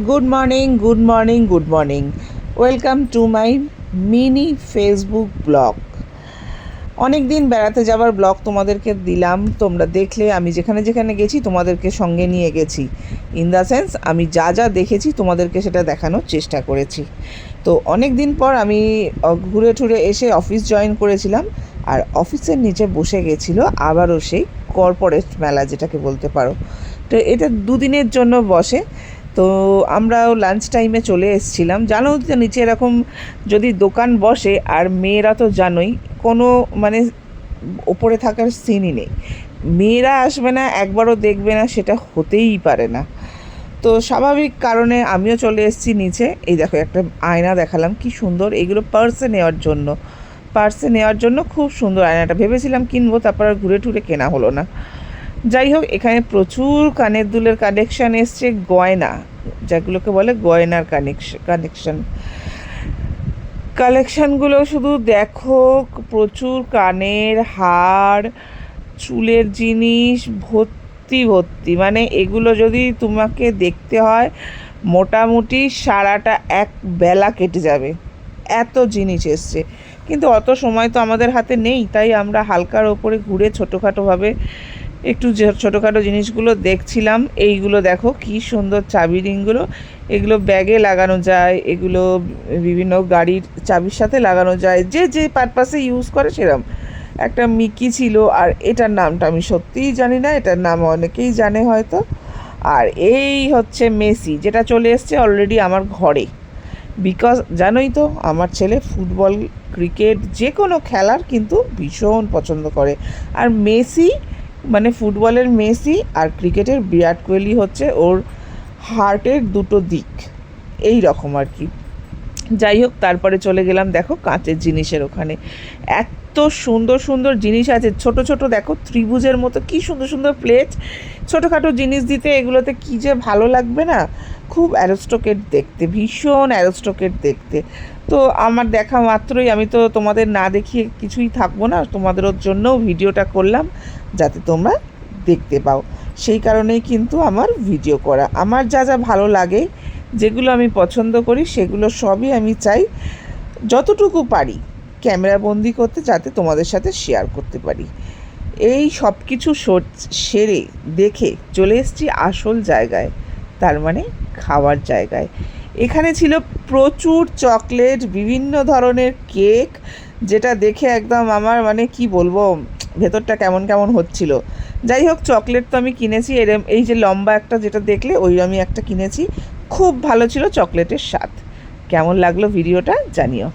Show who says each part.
Speaker 1: Good morning, good morning, good morning. Welcome to my mini Facebook blog. অনেক দিন বেড়াতে যাওয়ার ব্লগ তোমাদেরকে দিলাম, তোমরা দেখলে। আমি যেখানে যেখানে গেছি তোমাদেরকে সঙ্গে নিয়ে গেছি। ইন দ্য সেন্স আমি যা যা দেখেছি তোমাদেরকে সেটা দেখানোর চেষ্টা করেছি। তো অনেক দিন পর আমি ঘুরে ঠুরে এসে অফিস জয়েন করেছিলাম, আর অফিসের নিচে বসে গেছিলো আবারও সেই কর্পোরেট মেলা, যেটাকে বলতে পারো। তো এটা দুদিনের জন্য বসে। তো আমরাও লাঞ্চ টাইমে চলে এসেছিলাম। জানো যে নিচে এরকম যদি দোকান বসে, আর মেয়েরা তো জানোই কোনো মানে ওপরে থাকার সিনই নেই। মেয়েরা আসবে না, একবারও দেখবে না, সেটা হতেই পারে না। তো স্বাভাবিক কারণে আমিও চলে এসেছি নিচে। এই দেখো একটা আয়না দেখালাম, কি সুন্দর। এগুলো পার্সে নেওয়ার জন্য খুব সুন্দর আয়নাটা। ভেবেছিলাম কিনবো, তারপর আর ঘুরে টুরে কেনা হলো না। যাই হোক, এখানে প্রচুর কানের দুলের কালেকশান এসছে, গয়না, যেগুলোকে বলে গয়নার কালেকশানগুলো শুধু দেখো। প্রচুর কানের হার, চুলের জিনিস ভর্তি ভর্তি। মানে এগুলো যদি তোমাকে দেখতে হয়, মোটামুটি সারাটা এক বেলা কেটে যাবে, এত জিনিস এসছে। কিন্তু অত সময় তো আমাদের হাতে নেই, তাই আমরা হালকার ওপরে ঘুরে ছোটোখাটোভাবে একটু ছোটোখাটো জিনিসগুলো দেখছিলাম। এইগুলো দেখো কি সুন্দর চাবি রিংগুলো। এগুলো ব্যাগে লাগানো যায়, এগুলো বিভিন্ন গাড়ির চাবির সাথে লাগানো যায়, যে যে পারপাসে ইউজ করে সেরকম। একটা মিকি ছিল, আর এটার নামটা আমি সত্যিই জানি না, এটার নাম অনেকেই জানে হয়তো। আর এই হচ্ছে মেসি, যেটা চলে এসছে অলরেডি আমার ঘরে। বিকজ জানোই তো আমার ছেলে ফুটবল, ক্রিকেট, যে কোনো খেলার কিন্তু ভীষণ পছন্দ করে। আর মেসি মানে ফুটবলের মেসি আর ক্রিকেটের বিরাট কোহলি হচ্ছে ওর হার্টের দুটো দিক, এই রকম আর কি। যাই হোক, তারপরে চলে গেলাম দেখো কাঁচের জিনিসের ওখানে। এত সুন্দর সুন্দর জিনিস আছে, ছোট ছোট দেখো ত্রিভুজের মতো কি সুন্দর সুন্দর প্লেট। ছোটোখাটো জিনিস দিতে এগুলোতে কী যে ভালো লাগবে না। খুব অ্যারোস্টোকেট দেখতে, ভীষণ অ্যারোস্টোকেট দেখতে। তো আমার দেখা মাত্রই, আমি তো তোমাদের না দেখিয়ে কিছুই থাকবো না, তোমাদেরও জন্যও ভিডিওটা করলাম যাতে তোমরা দেখতে পাও। সেই কারণেই কিন্তু আমার ভিডিও করা। আমার যা যা ভালো লাগে, যেগুলো আমি পছন্দ করি, সেগুলো সবই আমি চাই যতটুকু পারি ক্যামেরা বন্দি করতে, যাতে তোমাদের সাথে শেয়ার করতে পারি। এই সব কিছু সেরে দেখে চলে এসেছি আসল জায়গায়, তার মানে খাওয়ার জায়গায়। এখানে ছিল প্রচুর চকলেট, বিভিন্ন ধরনের কেক, যেটা দেখে একদম আমার মানে কি বলবো, ভেতরটা কেমন কেমন হচ্ছিল। যাই হোক, চকলেট তো আমি কিনেছি। এই যে লম্বা একটা যেটা দেখলে, ওই আমি একটা কিনেছি। খুব ভালো ছিল চকলেটের স্বাদ। কেমন লাগলো ভিডিওটা জানিও।